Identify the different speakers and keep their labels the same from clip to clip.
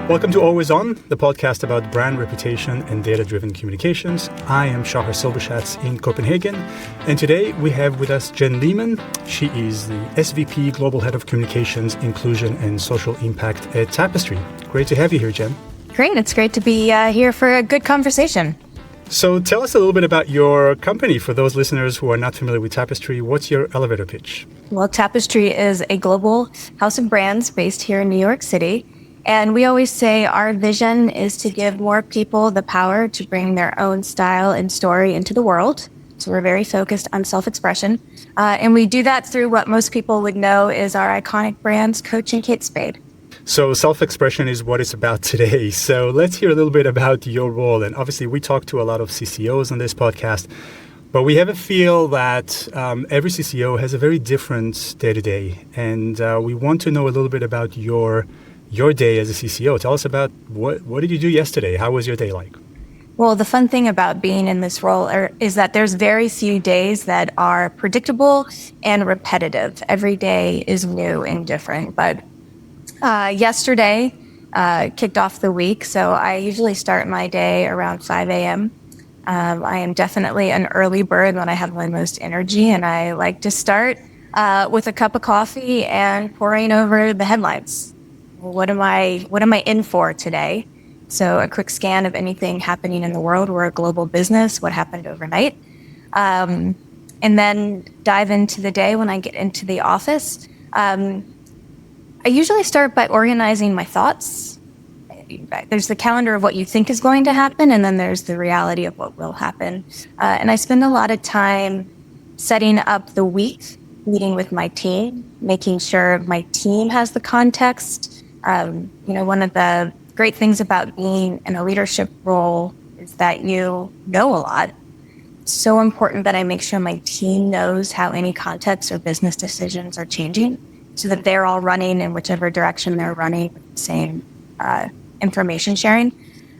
Speaker 1: Welcome to Always On, the podcast about brand reputation and data-driven communications. I am Shahar Silbershatz in Copenhagen, and today we have with us Jen Leemann. She is the SVP Global Head of Communications, Inclusion and Social Impact at Tapestry. Great to have you here, Jen.
Speaker 2: Great. It's great to be here for a good conversation.
Speaker 1: So tell us a little bit about your company. For those listeners who are not familiar with Tapestry, what's your elevator pitch?
Speaker 2: Well, Tapestry is a global house of brands based here in New York City. And we always say our vision is to give more people the power to bring their own style and story into the world. So we're very focused on self-expression. And we do that through what most people would know is our iconic brands, Coach and Kate Spade.
Speaker 1: So self-expression is what it's about today. So let's hear a little bit about your role. And obviously, we talk to a lot of CCOs on this podcast, but we have a feel that every CCO has a very different day-to-day. And we want to know a little bit about your day as a CCO. Tell us about what did you do yesterday? How was your day like?
Speaker 2: Well, the fun thing about being in this role is that there's very few days that are predictable and repetitive. Every day is new and different. But yesterday kicked off the week. So I usually start my day around 5 a.m. I am definitely an early bird when I have my most energy. And I like to start with a cup of coffee and poring over the headlines. What am I in for today? So a quick scan of anything happening in the world. We're a global business. What happened overnight? And then dive into the day when I get into the office. I usually start by organizing my thoughts. There's the calendar of what you think is going to happen, and then there's the reality of what will happen. And I spend a lot of time setting up the week, meeting with my team, making sure my team has the context. One of the great things about being in a leadership role is that you know a lot. It's so important that I make sure my team knows how any context or business decisions are changing so that they're all running in whichever direction they're running with the same information sharing.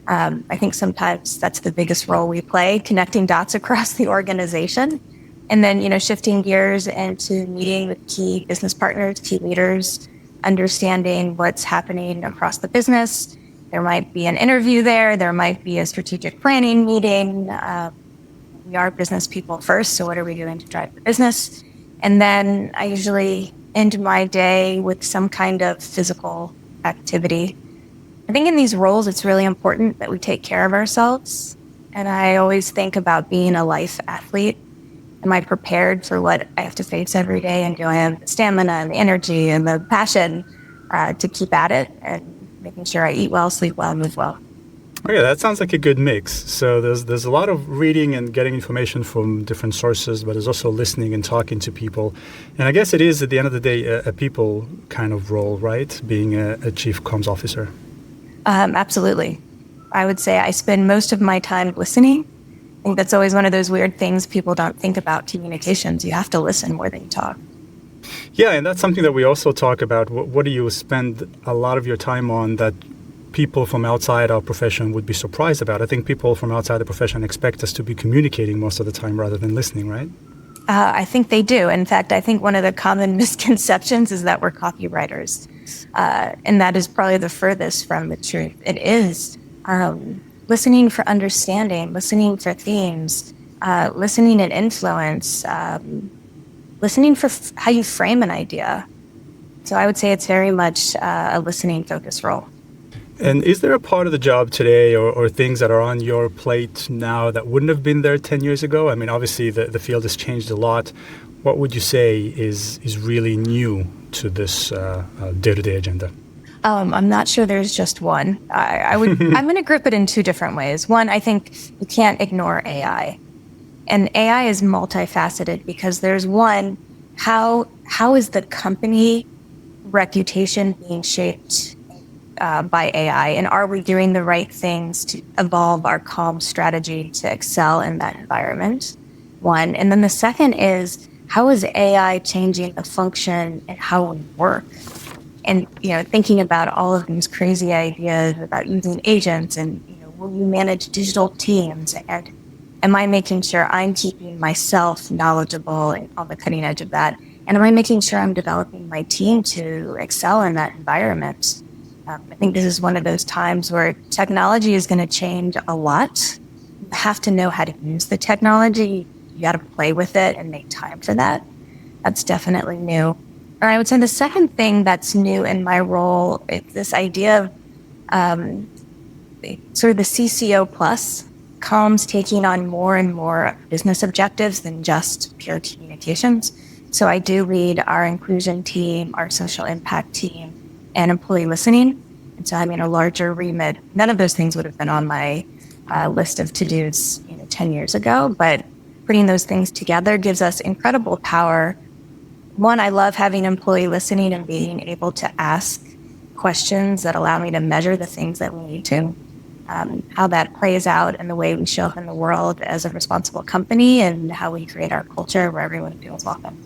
Speaker 2: I think sometimes that's the biggest role we play, connecting dots across the organization. And then, shifting gears into meeting with key business partners, key leaders, understanding what's happening across the business. There might be an interview there. There might be a strategic planning meeting. We are business people first, so what are we doing to drive the business? And then I usually end my day with some kind of physical activity. I think in these roles, it's really important that we take care of ourselves. And I always think about being a life athlete. Am I prepared for what I have to face every day? And do I have the stamina and the energy and the passion to keep at it and making sure I eat well, sleep well, move well?
Speaker 1: Okay, that sounds like a good mix. So there's a lot of reading and getting information from different sources, but there's also listening and talking to people. And I guess it is, at the end of the day, a people kind of role, right? Being a chief comms officer.
Speaker 2: Absolutely. I would say I spend most of my time listening. I think that's always one of those weird things people don't think about communications. You have to listen more than you talk.
Speaker 1: Yeah, and that's something that we also talk about. What do you spend a lot of your time on that people from outside our profession would be surprised about? I think people from outside the profession expect us to be communicating most of the time rather than listening, right?
Speaker 2: I think they do. In fact, I think one of the common misconceptions is that we're copywriters. And that is probably the furthest from the truth. It is. Listening for understanding, listening for themes, listening and influence, listening for how you frame an idea. So I would say it's very much a listening focused role.
Speaker 1: And is there a part of the job today or things that are on your plate now that wouldn't have been there 10 years ago? I mean, obviously the field has changed a lot. What would you say is really new to this day-to-day agenda?
Speaker 2: I'm not sure there's just one. I'm going to group it in two different ways. One, I think you can't ignore AI. And AI is multifaceted because there's one, how is the company reputation being shaped by AI? And are we doing the right things to evolve our comm strategy to excel in that environment? One. And then the second is, how is AI changing the function and how we work? And, thinking about all of these crazy ideas about using agents and, will you manage digital teams? And am I making sure I'm keeping myself knowledgeable and on the cutting edge of that? And am I making sure I'm developing my team to excel in that environment? I think this is one of those times where technology is going to change a lot. You have to know how to use the technology. You got to play with it and make time for that. That's definitely new. And I would say the second thing that's new in my role is this idea of sort of the CCO plus, comms taking on more and more business objectives than just pure communications. So I do lead our inclusion team, our social impact team, and employee listening. And so having a larger remit. None of those things would have been on my list of to-dos 10 years ago, but putting those things together gives us incredible power. One, I love having employee listening and being able to ask questions that allow me to measure the things that we need to, how that plays out in the way we show up in the world as a responsible company and how we create our culture where everyone feels welcome.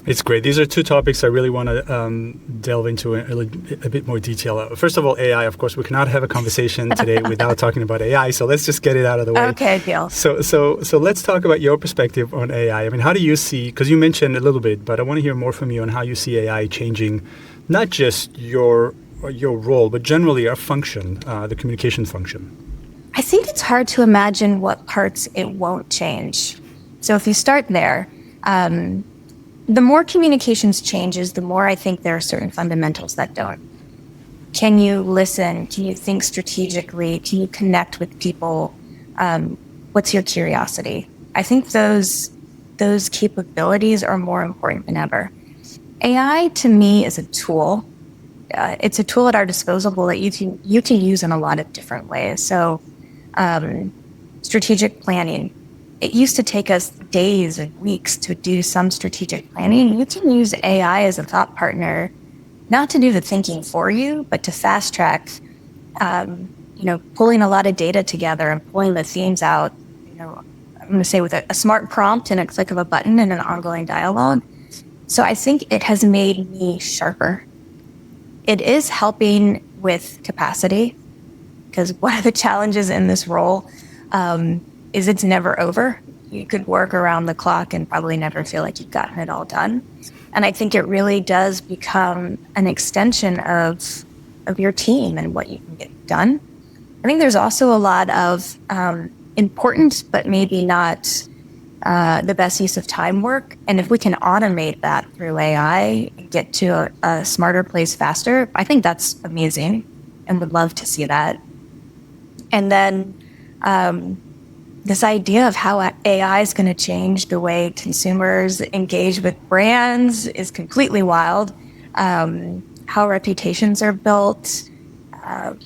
Speaker 1: It's great. These are two topics I really want to delve into in a bit more detail. First of all, AI, of course, we cannot have a conversation today without talking about AI. So let's just get it out of the way.
Speaker 2: Okay, deal.
Speaker 1: So let's talk about your perspective on AI. I mean, how do you see, because you mentioned a little bit, but I want to hear more from you on how you see AI changing, not just your role, but generally our function, the communication function.
Speaker 2: I think it's hard to imagine what parts it won't change. So if you start there, the more communications changes, the more I think there are certain fundamentals that don't. Can you listen? Can you think strategically? Can you connect with people? What's your curiosity? I think those capabilities are more important than ever. AI to me is a tool. It's a tool at our disposal that you can use in a lot of different ways. So strategic planning. It used to take us days and weeks to do some strategic planning. You can use AI as a thought partner, not to do the thinking for you, but to fast track, pulling a lot of data together and pulling the themes out, I'm going to say with a smart prompt and a click of a button and an ongoing dialogue. So I think it has made me sharper. It is helping with capacity, because one of the challenges in this role is it's never over. You could work around the clock and probably never feel like you've gotten it all done. And I think it really does become an extension of your team and what you can get done. I think there's also a lot of important, but maybe not the best use of time work. And if we can automate that through AI and get to a smarter place faster, I think that's amazing and would love to see that. And then this idea of how AI is going to change the way consumers engage with brands is completely wild. How reputations are built.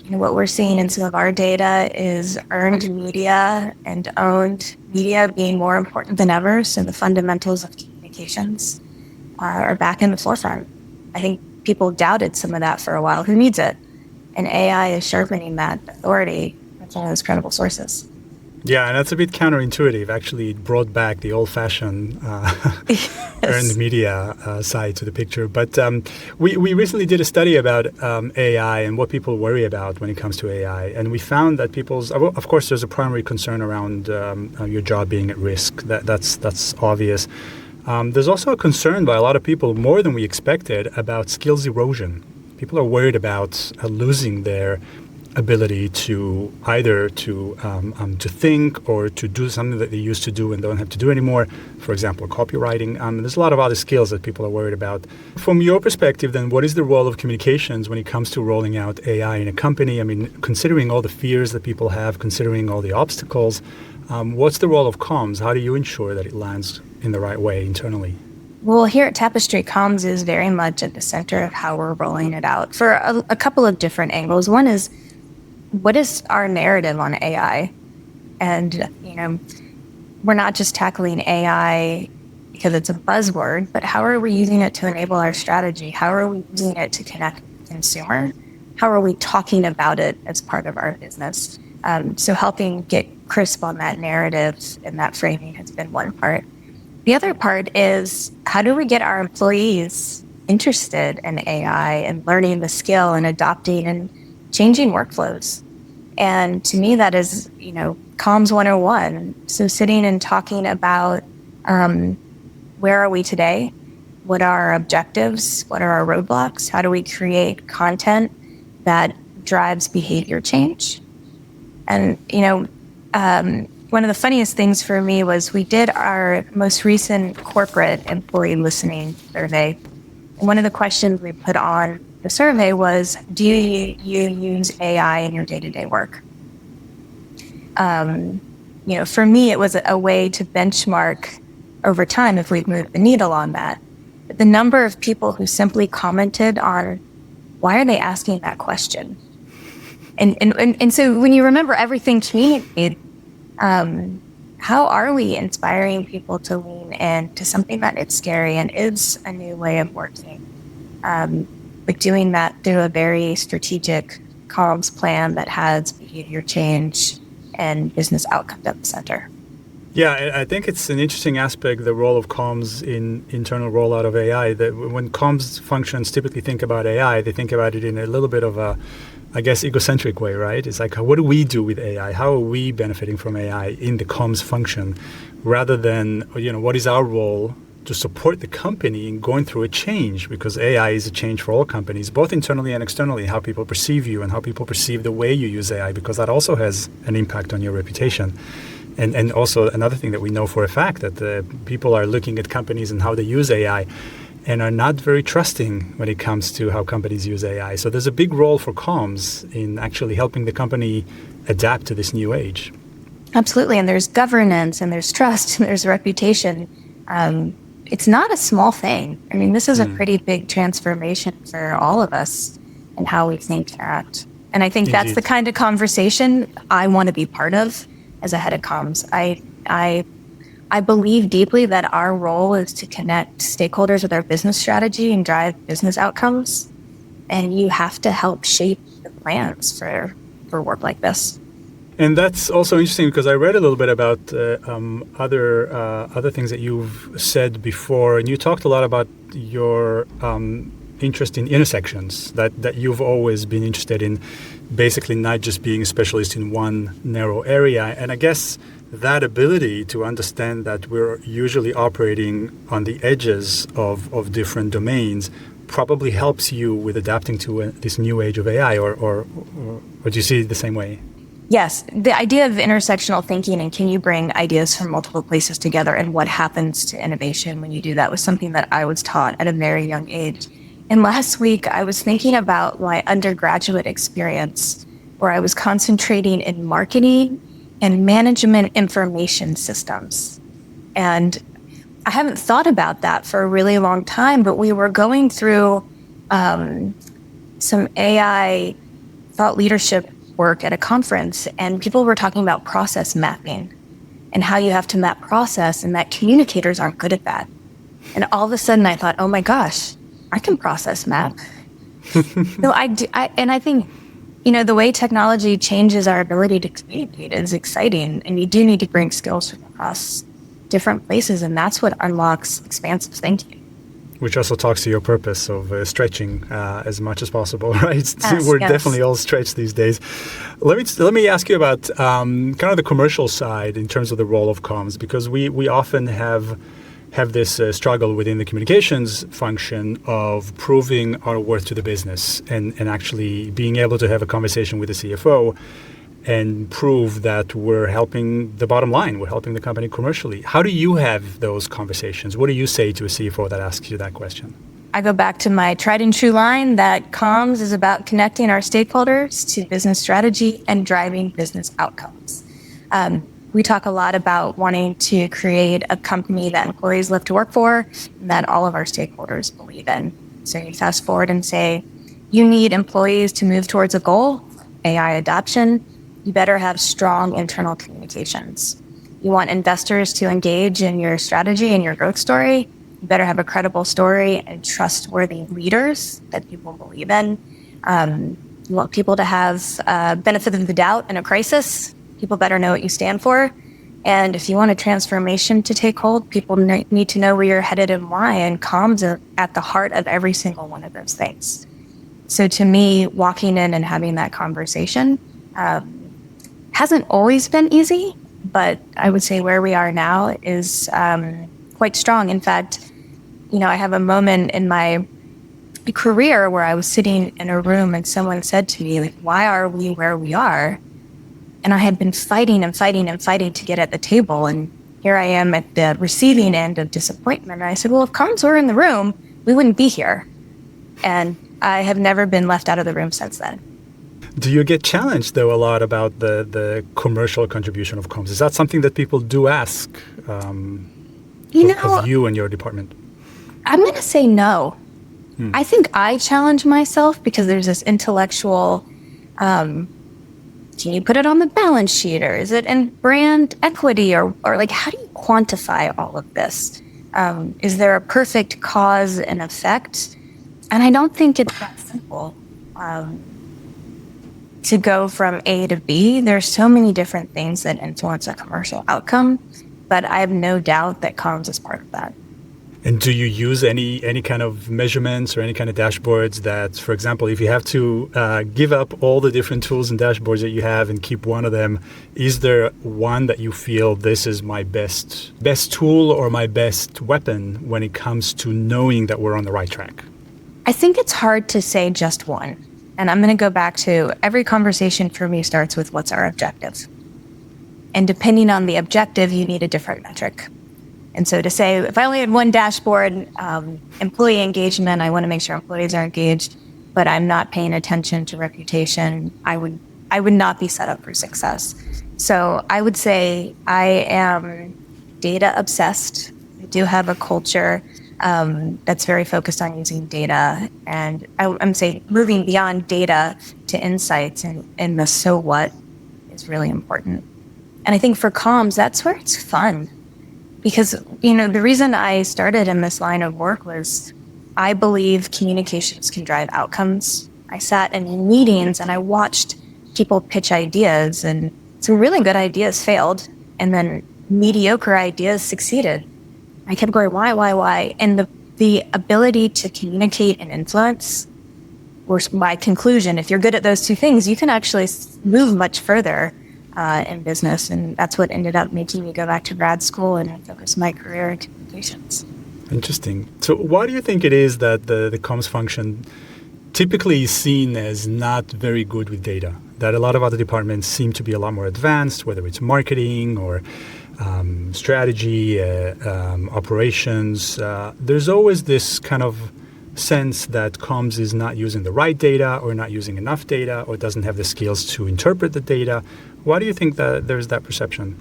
Speaker 2: What we're seeing in some of our data is earned media and owned media being more important than ever. So the fundamentals of communications are back in the forefront. I think people doubted some of that for a while. Who needs it? And AI is sharpening that authority with one of those credible sources.
Speaker 1: Yeah, and that's a bit counterintuitive. Actually, it brought back the old-fashioned earned media side to the picture. But we recently did a study about AI and what people worry about when it comes to AI. And we found that of course, there's a primary concern around your job being at risk. That's obvious. There's also a concern by a lot of people, more than we expected, about skills erosion. People are worried about losing their ability to either to think or to do something that they used to do and don't have to do anymore. For example, copywriting. There's a lot of other skills that people are worried about. From your perspective, then, what is the role of communications when it comes to rolling out AI in a company? I mean, considering all the fears that people have, considering all the obstacles, what's the role of comms? How do you ensure that it lands in the right way internally?
Speaker 2: Well, here at Tapestry, comms is very much at the center of how we're rolling it out for a couple of different angles. One is, what is our narrative on AI? And, we're not just tackling AI because it's a buzzword, but how are we using it to enable our strategy? How are we using it to connect with the consumer? How are we talking about it as part of our business? So helping get crisp on that narrative and that framing has been one part. The other part is, how do we get our employees interested in AI and learning the skill and adopting and changing workflows? And to me, that is, comms 101. So sitting and talking about where are we today? What are our objectives? What are our roadblocks? How do we create content that drives behavior change. And, one of the funniest things for me was we did our most recent corporate employee listening survey. And one of the questions we put on the survey was, do you use AI in your day-to-day work? For me, it was a way to benchmark over time if we've moved the needle on that. But the number of people who simply commented on, why are they asking that question? And so when you remember everything communicated, how are we inspiring people to lean in to something that is scary and is a new way of working? But doing that through a very strategic comms plan that has behavior change and business outcomes at the center.
Speaker 1: Yeah, I think it's an interesting aspect, the role of comms in internal rollout of AI. That when comms functions typically think about AI, they think about it in a little bit of a, I guess, egocentric way, right? It's like, what do we do with AI? How are we benefiting from AI in the comms function, rather than, what is our role to support the company in going through a change? Because AI is a change for all companies, both internally and externally, how people perceive you and how people perceive the way you use AI, because that also has an impact on your reputation. And also another thing that we know for a fact, that people are looking at companies and how they use AI and are not very trusting when it comes to how companies use AI. So there's a big role for comms in actually helping the company adapt to this new age.
Speaker 2: Absolutely. And there's governance and there's trust and there's reputation. It's not a small thing. I mean, this is a pretty big transformation for all of us and how we think and act. And I think
Speaker 1: Indeed.
Speaker 2: That's the kind of conversation I want to be part of as a head of comms. I believe deeply that our role is to connect stakeholders with our business strategy and drive business outcomes. And you have to help shape the plans for work like this.
Speaker 1: And that's also interesting because I read a little bit about other things that you've said before, and you talked a lot about your interest in intersections, that you've always been interested in, basically not just being a specialist in one narrow area. And I guess that ability to understand that we're usually operating on the edges of different domains probably helps you with adapting to this new age of AI, or do you see it the same way?
Speaker 2: Yes, the idea of intersectional thinking and can you bring ideas from multiple places together and what happens to innovation when you do that was something that I was taught at a very young age. And last week, I was thinking about my undergraduate experience where I was concentrating in marketing and management information systems. And I haven't thought about that for a really long time, but we were going through some AI thought leadership work at a conference, and people were talking about process mapping and how you have to map process and that communicators aren't good at that. And all of a sudden I thought, oh my gosh, I can process map. No, I do. And I think, the way technology changes our ability to communicate is exciting, and you do need to bring skills from across different places, and that's what unlocks expansive thinking.
Speaker 1: Which also talks to your purpose of stretching as much as possible, right?
Speaker 2: Yes,
Speaker 1: We're
Speaker 2: yes.
Speaker 1: definitely all stretched these days. Let me ask you about kind of the commercial side in terms of the role of comms, because we often have this struggle within the communications function of proving our worth to the business and actually being able to have a conversation with the CFO and prove that we're helping the bottom line, we're helping the company commercially. How do you have those conversations? What do you say to a CFO that asks you that question?
Speaker 2: I go back to my tried and true line that comms is about connecting our stakeholders to business strategy and driving business outcomes. We talk a lot about wanting to create a company that employees love to work for and that all of our stakeholders believe in. So you fast forward and say, you need employees to move towards a goal, AI adoption. You better have strong internal communications. You want investors to engage in your strategy and your growth story. You better have a credible story and trustworthy leaders that people believe in. You want people to have benefit of the doubt in a crisis. People better know what you stand for. And if you want a transformation to take hold, people need to know where you're headed and why. And comms are at the heart of every single one of those things. So to me, walking in and having that conversation hasn't always been easy, but I would say where we are now is quite strong. In fact, I have a moment in my career where I was sitting in a room and someone said to me, like, why are we where we are? And I had been fighting and fighting and fighting to get at the table. And here I am at the receiving end of disappointment. And I said, well, if comms were in the room, we wouldn't be here. And I have never been left out of the room since then.
Speaker 1: Do you get challenged, though, a lot about the commercial contribution of comms? Is that something that people do ask of you and your department?
Speaker 2: I'm going to say no. I think I challenge myself because there's this intellectual, can you put it on the balance sheet, or is it in brand equity, or like, how do you quantify all of this? Is there a perfect cause and effect? And I don't think it's that simple. To go from A to B, there's so many different things that influence a commercial outcome, but I have no doubt that comms is part of that.
Speaker 1: And do you use any kind of measurements or any kind of dashboards that, for example, if you have to give up all the different tools and dashboards that you have and keep one of them, is there one that you feel this is my best tool or my best weapon when it comes to knowing that we're on the right track?
Speaker 2: I think it's hard to say just one. And I'm going to go back to every conversation for me starts with what's our objective. And depending on the objective, you need a different metric. And so to say, if I only had one dashboard, employee engagement, I want to make sure employees are engaged, but I'm not paying attention to reputation, I would not be set up for success. So I would say I am data obsessed. I do have a culture that's very focused on using data. And I'm saying moving beyond data to insights and the so what is really important. And I think for comms, that's where it's fun. Because, the reason I started in this line of work was I believe communications can drive outcomes. I sat in meetings and I watched people pitch ideas, and some really good ideas failed, and then mediocre ideas succeeded. I kept going, why? And the ability to communicate and influence was my conclusion. If you're good at those two things, you can actually move much further in business, and that's what ended up making me go back to grad school and focus my career in communications.
Speaker 1: Interesting. So why do you think it is that the comms function typically is seen as not very good with data? That a lot of other departments seem to be a lot more advanced, whether it's marketing or strategy, operations. There's always this kind of sense that comms is not using the right data or not using enough data or doesn't have the skills to interpret the data. Why do you think that there's that perception?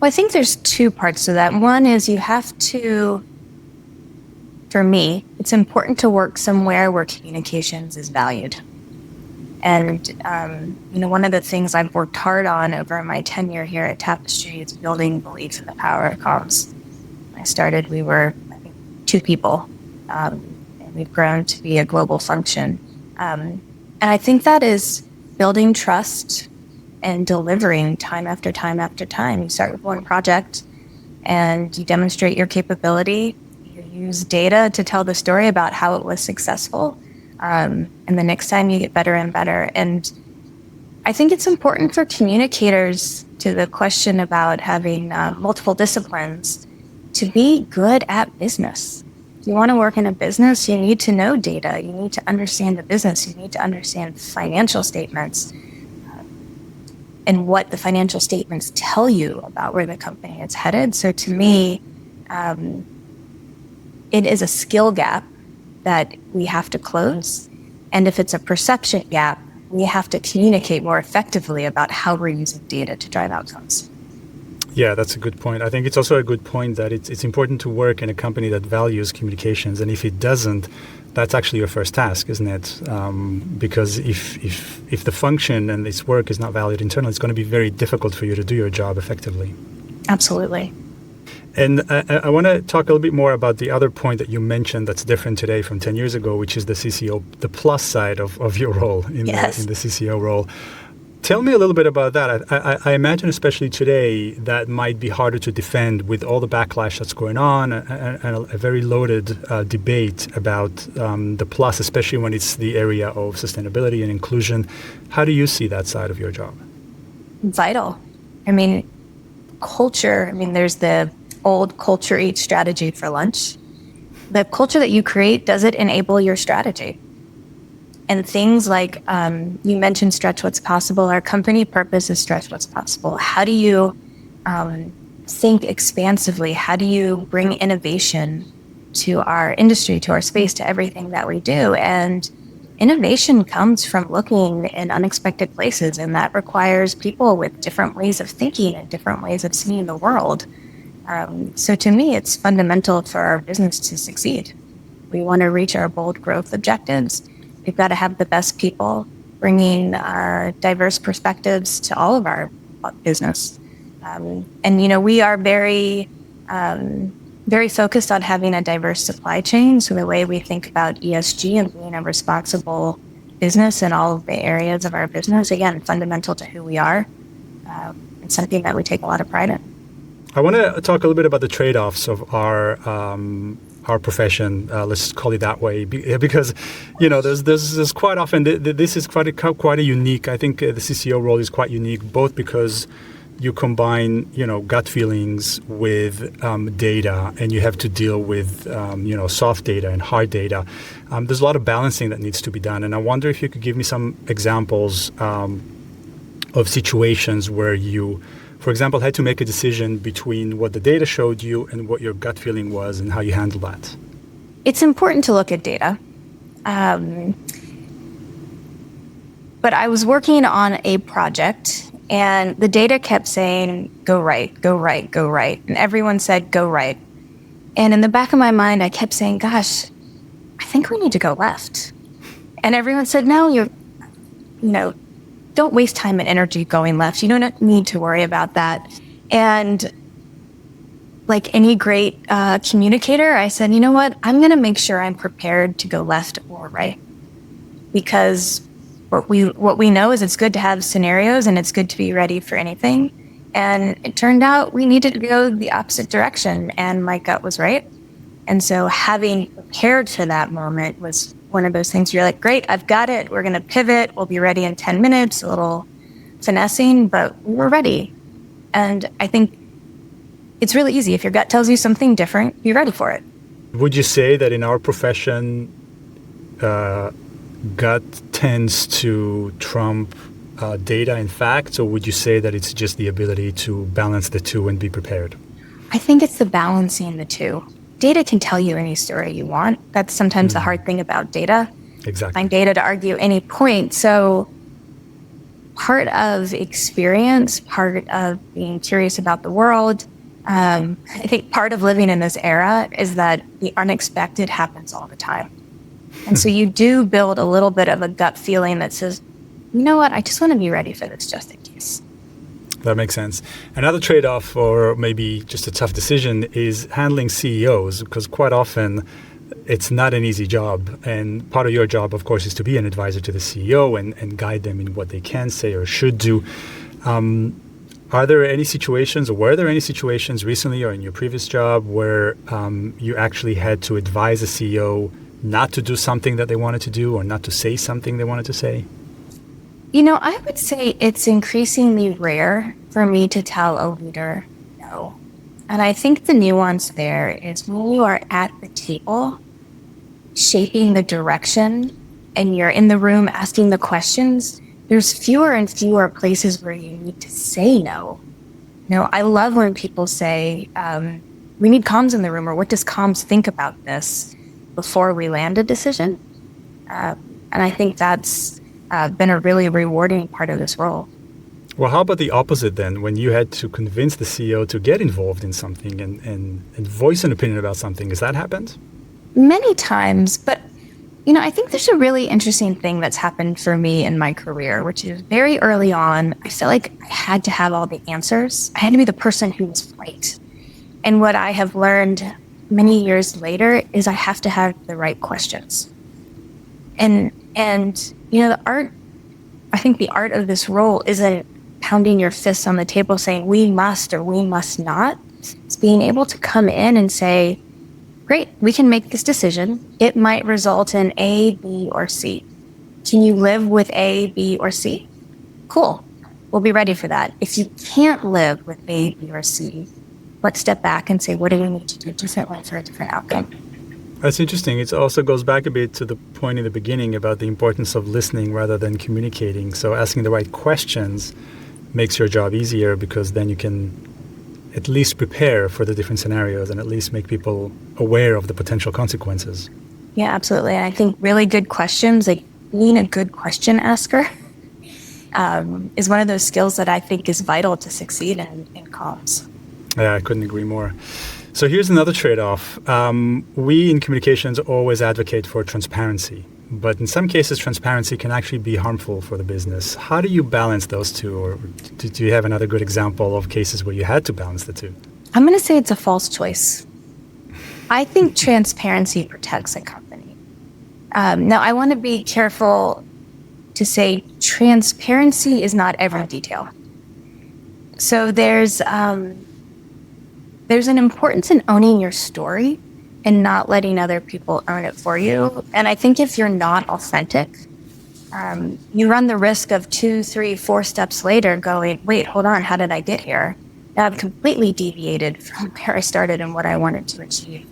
Speaker 2: Well, I think there's two parts to that. One is you have to, for me, it's important to work somewhere where communications is valued. And, one of the things I've worked hard on over my tenure here at Tapestry is building belief in the power of comms. When I started, we were, I think, 2 people. And we've grown to be a global function. And I think that is building trust and delivering time after time after time. You start with one project and you demonstrate your capability. You use data to tell the story about how it was successful. And the next time you get better and better. And I think it's important for communicators, to the question about having multiple disciplines, to be good at business. If you want to work in a business, you need to know data. You need to understand the business. You need to understand financial statements and what the financial statements tell you about where the company is headed. So to me, it is a skill gap that we have to close. And if it's a perception gap, we have to communicate more effectively about how we're using data to drive outcomes.
Speaker 1: Yeah, that's a good point. I think it's also a good point that it's important to work in a company that values communications. And if it doesn't, that's actually your first task, isn't it? Because if the function and its work is not valued internally, it's going to be very difficult for you to do your job effectively.
Speaker 2: Absolutely.
Speaker 1: And I want to talk a little bit more about the other point that you mentioned that's different today from 10 years ago, which is the CCO, the plus side of your role in the CCO role. Tell me a little bit about that. I imagine, especially today, that might be harder to defend with all the backlash that's going on and a very loaded debate about the plus, especially when it's the area of sustainability and inclusion. How do you see that side of your job?
Speaker 2: Vital. Culture, there's the old culture eats strategy for lunch. the culture that you create, does it enable your strategy? And things like you mentioned stretch what's possible. Our company purpose is stretch what's possible. How do you think expansively? How do you bring innovation to our industry, to our space, to everything that we do? And innovation comes from looking in unexpected places, and that requires people with different ways of thinking and different ways of seeing the world. So to me, it's fundamental for our business to succeed. We want to reach our bold growth objectives. We've got to have the best people bringing our diverse perspectives to all of our business. And we are very, very focused on having a diverse supply chain. So the way we think about ESG and being a responsible business in all of the areas of our business, again, fundamental to who we are. It's something that we take a lot of pride in.
Speaker 1: I want to talk a little bit about the trade-offs of our profession. Let's call it that way, because there's quite often this is quite a unique. I think the CCO role is quite unique, both because you combine gut feelings with data, and you have to deal with soft data and hard data. There's a lot of balancing that needs to be done, and I wonder if you could give me some examples of situations where you, for example, had to make a decision between what the data showed you and what your gut feeling was, and how you handle that.
Speaker 2: It's important to look at data. But I was working on a project, and the data kept saying, go right, go right, go right. And everyone said, go right. And in the back of my mind, I kept saying, gosh, I think we need to go left. And everyone said, no, don't waste time and energy going left. You don't need to worry about that. And like any great communicator, I said, you know what? I'm going to make sure I'm prepared to go left or right. Because what we know is it's good to have scenarios, and it's good to be ready for anything. And it turned out we needed to go the opposite direction, and my gut was right. And so having prepared for that moment was one of those things where you're like, great, I've got it. We're going to pivot. We'll be ready in 10 minutes, a little finessing, but we were ready. And I think it's really easy. If your gut tells you something different, be ready for it.
Speaker 1: Would you say that in our profession, gut tends to trump data and facts, or would you say that it's just the ability to balance the two and be prepared?
Speaker 2: I think it's the balancing the two. Data can tell you any story you want. That's sometimes the hard thing about data.
Speaker 1: Exactly.
Speaker 2: Find data to argue any point. So part of experience, part of being curious about the world, I think part of living in this era is that the unexpected happens all the time. And so you do build a little bit of a gut feeling that says, you know what, I just want to be ready for this just in case.
Speaker 1: That makes sense. Another trade-off, or maybe just a tough decision, is handling CEOs, because quite often it's not an easy job. And part of your job, of course, is to be an advisor to the CEO and guide them in what they can say or should do. Are there any situations, or were there any situations recently or in your previous job where you actually had to advise a CEO not to do something that they wanted to do, or not to say something they wanted to say?
Speaker 2: I would say it's increasingly rare for me to tell a leader no. And I think the nuance there is when you are at the table shaping the direction and you're in the room asking the questions, there's fewer and fewer places where you need to say no. I love when people say, we need comms in the room, or what does comms think about this before we land a decision? And I think that's been a really rewarding part of this role.
Speaker 1: Well, how about the opposite then, when you had to convince the CEO to get involved in something and voice an opinion about something? Has that happened?
Speaker 2: Many times, but I think there's a really interesting thing that's happened for me in my career, which is very early on, I felt like I had to have all the answers. I had to be the person who was right. And what I have learned many years later is I have to have the right questions. And the art, I think the art of this role isn't pounding your fists on the table saying we must or we must not. It's being able to come in and say, great, we can make this decision. It might result in A, B, or C. Can you live with A, B, or C? Cool. We'll be ready for that. If you can't live with A, B, or C, let's step back and say, what do we need to do differently for a different outcome?
Speaker 1: That's interesting. It also goes back a bit to the point in the beginning about the importance of listening rather than communicating. So asking the right questions makes your job easier because then you can at least prepare for the different scenarios and at least make people aware of the potential consequences.
Speaker 2: Yeah, absolutely. And I think really good questions, like being a good question asker, is one of those skills that I think is vital to succeed in comms.
Speaker 1: Yeah, I couldn't agree more. So here's another trade-off. We in communications always advocate for transparency, but in some cases, transparency can actually be harmful for the business. How do you balance those two? Or do you have another good example of cases where you had to balance the two?
Speaker 2: I'm going to say it's a false choice. I think transparency protects a company. Now, I want to be careful to say transparency is not every detail. So there's an importance in owning your story and not letting other people own it for you. And I think if you're not authentic, you run the risk of 2, 3, 4 steps later going, wait, hold on, how did I get here? Now I've completely deviated from where I started and what I wanted to achieve.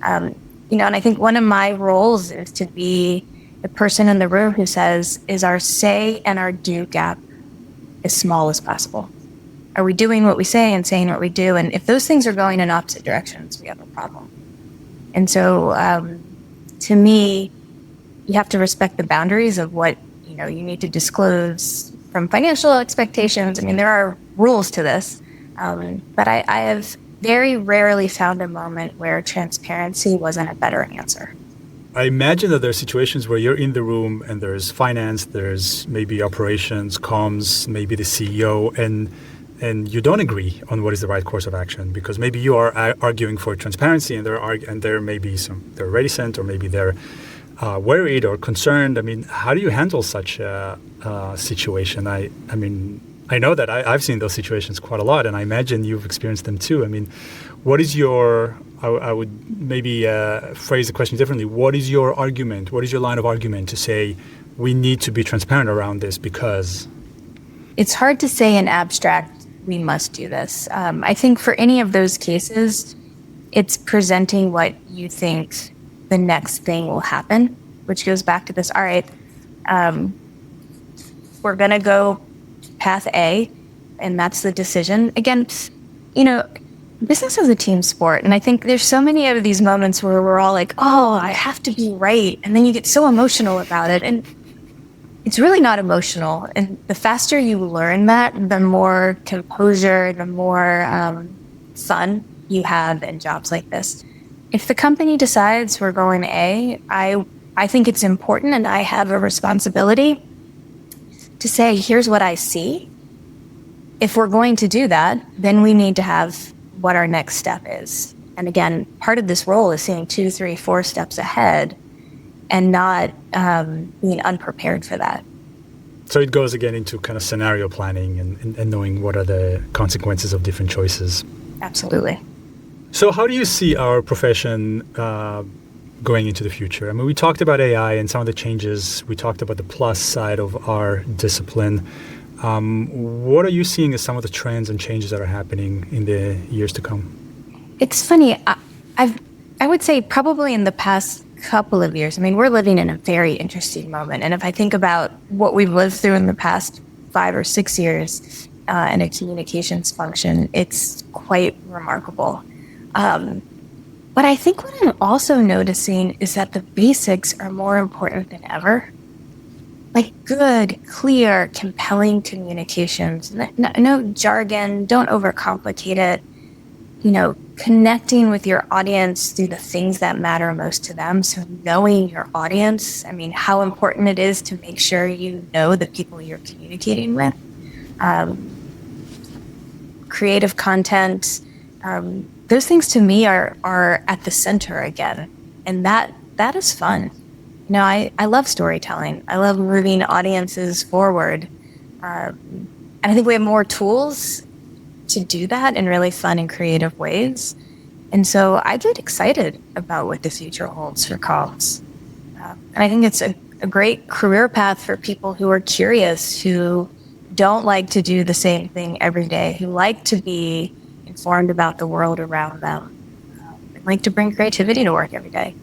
Speaker 2: And I think one of my roles is to be the person in the room who says, is our say and our do gap as small as possible? Are we doing what we say and saying what we do? And if those things are going in opposite directions, we have a problem. And so, to me, you have to respect the boundaries of what, you need to disclose from financial expectations. I mean, there are rules to this, but I have very rarely found a moment where transparency wasn't a better answer.
Speaker 1: I imagine that there are situations where you're in the room and there's finance, there's maybe operations, comms, maybe the CEO, and you don't agree on what is the right course of action because maybe you are arguing for transparency and there may be they're reticent or maybe they're worried or concerned. I mean, how do you handle such a situation? I mean, I know that I've seen those situations quite a lot, and I imagine you've experienced them too. I mean, what is I would maybe phrase the question differently. What is your argument? What is your line of argument to say we need to be transparent around this because?
Speaker 2: It's hard to say in abstract, we must do this. I think for any of those cases, it's presenting what you think the next thing will happen, which goes back to this, all right, we're going to go path A, and that's the decision. Again, business is a team sport, and I think there's so many of these moments where we're all like, oh, I have to be right, and then you get so emotional about it, and it's really not emotional. And the faster you learn that, the more composure, the more fun you have in jobs like this. If the company decides we're going A, I think it's important, and I have a responsibility to say, here's what I see. If we're going to do that, then we need to have what our next step is. And again, part of this role is seeing 2, 3, 4 steps ahead and not being unprepared for that.
Speaker 1: So it goes again into kind of scenario planning and knowing what are the consequences of different choices.
Speaker 2: Absolutely.
Speaker 1: So how do you see our profession going into the future? I mean, we talked about AI and some of the changes. We talked about the plus side of our discipline. What are you seeing as some of the trends and changes that are happening in the years to come?
Speaker 2: It's funny. I would say probably in the past couple of years, I mean, we're living in a very interesting moment. And if I think about what we've lived through in the past 5 or 6 years in a communications function, it's quite remarkable. But I think what I'm also noticing is that the basics are more important than ever. Like good, clear, compelling communications, no jargon, don't overcomplicate it. Connecting with your audience through the things that matter most to them. So knowing your audience, I mean, how important it is to make sure you know the people you're communicating with. Creative content, those things to me are at the center again. And that is fun. I love storytelling. I love moving audiences forward. And I think we have more tools to do that in really fun and creative ways. And so I get excited about what the future holds for comms. And I think it's a great career path for people who are curious, who don't like to do the same thing every day, who like to be informed about the world around them, and like to bring creativity to work every day.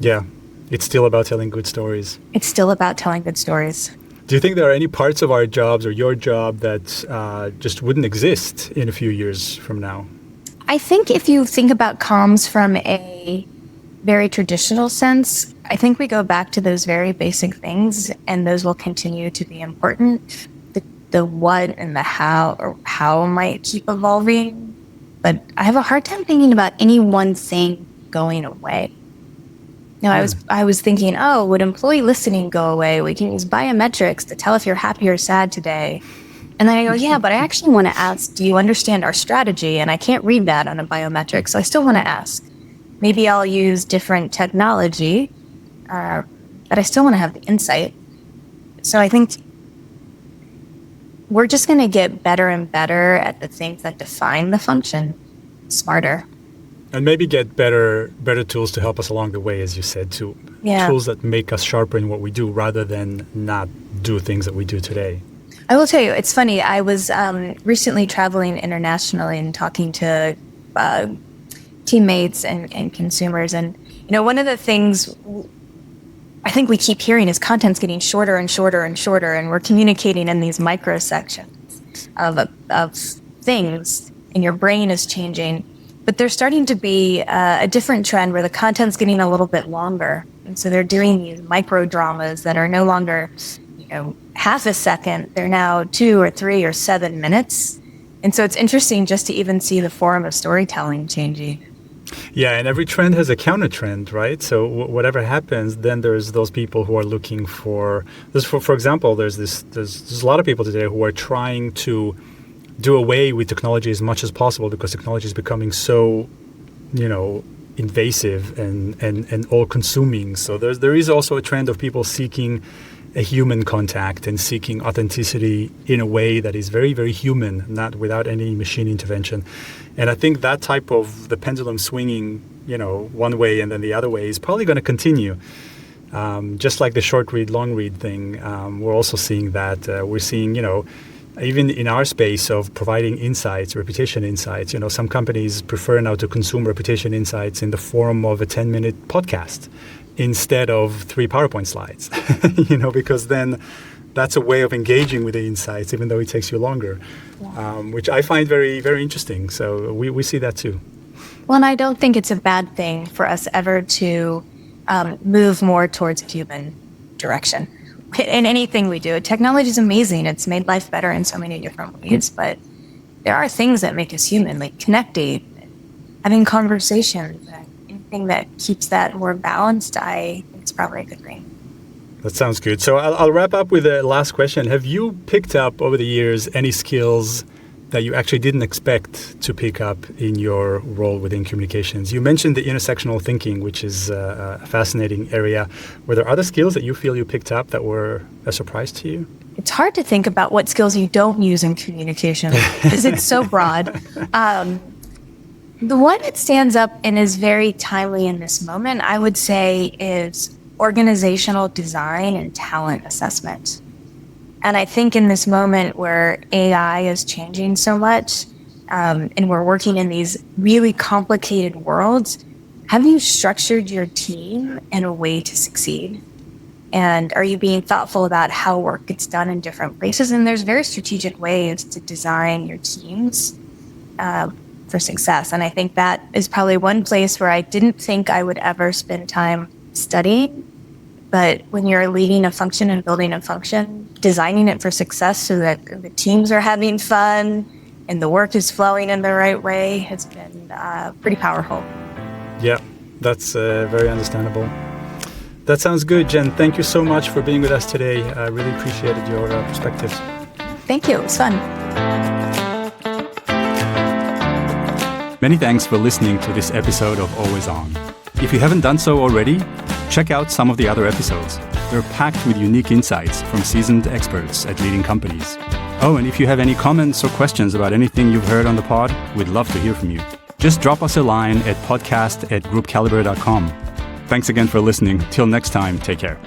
Speaker 1: Yeah, it's still about telling good stories.
Speaker 2: It's still about telling good stories.
Speaker 1: Do you think there are any parts of our jobs or your job that just wouldn't exist in a few years from now?
Speaker 2: I think if you think about comms from a very traditional sense, I think we go back to those very basic things, and those will continue to be important. The what and the how, or how might keep evolving. But I have a hard time thinking about any one thing going away. I was thinking, would employee listening go away? We can use biometrics to tell if you're happy or sad today. And then I go, yeah, but I actually want to ask, do you understand our strategy? And I can't read that on a biometric, so I still want to ask. Maybe I'll use different technology, but I still want to have the insight. So I think we're just going to get better and better at the things that define the function, smarter.
Speaker 1: And maybe get better tools to help us along the way, as you said, tools that make us sharper in what we do rather than not do things that we do today.
Speaker 2: I will tell you, it's funny. I was recently traveling internationally and talking to teammates and consumers. And, one of the things I think we keep hearing is content's getting shorter and shorter and shorter, and we're communicating in these microsections of things, and your brain is changing. But there's starting to be a different trend where the content's getting a little bit longer. And so they're doing these micro dramas that are no longer, half a second. They're now 2 or 3 or 7 minutes. And so it's interesting just to even see the form of storytelling changing.
Speaker 1: Yeah, and every trend has a counter trend, right? So whatever happens, then there's those people who are looking for this. For example, there's a lot of people today who are trying to do away with technology as much as possible because technology is becoming so, invasive and all-consuming. So there is also a trend of people seeking a human contact and seeking authenticity in a way that is very, very human, not without any machine intervention. And I think that type of the pendulum swinging, one way and then the other way is probably going to continue. Just like the short read, long read thing, we're also seeing that. We're seeing, even in our space of providing insights, reputation insights, some companies prefer now to consume reputation insights in the form of a 10-minute podcast instead of 3 PowerPoint slides, because then that's a way of engaging with the insights, even though it takes you longer, which I find very, very interesting. So we see that too.
Speaker 2: Well, and I don't think it's a bad thing for us ever to move more towards a human direction. In anything we do, technology is amazing. It's made life better in so many different ways, but there are things that make us human, like connecting, having conversations. Anything that keeps that more balanced, I think it's probably a good thing.
Speaker 1: That sounds good. So I'll wrap up with a last question. Have you picked up over the years any skills that you actually didn't expect to pick up in your role within communications? You mentioned the intersectional thinking, which is a fascinating area. Were there other skills that you feel you picked up that were a surprise to you?
Speaker 2: It's hard to think about what skills you don't use in communication because it's so broad. The one that stands up and is very timely in this moment, I would say, is organizational design and talent assessment. And I think in this moment where AI is changing so much, and we're working in these really complicated worlds, have you structured your team in a way to succeed? And are you being thoughtful about how work gets done in different places? And there's very strategic ways to design your teams for success. And I think that is probably one place where I didn't think I would ever spend time studying. But when you're leading a function and building a function, designing it for success so that the teams are having fun and the work is flowing in the right way has been pretty powerful. Yeah,
Speaker 1: that's very understandable. That sounds good, Jen. Thank you so much for being with us today. I really appreciated your perspectives.
Speaker 2: Thank you. It was fun.
Speaker 1: Many thanks for listening to this episode of Always On. If you haven't done so already, check out some of the other episodes. They're packed with unique insights from seasoned experts at leading companies. Oh, and if you have any comments or questions about anything you've heard on the pod, we'd love to hear from you. Just drop us a line at podcast@groupcaliber.com. Thanks again for listening. Till next time, take care.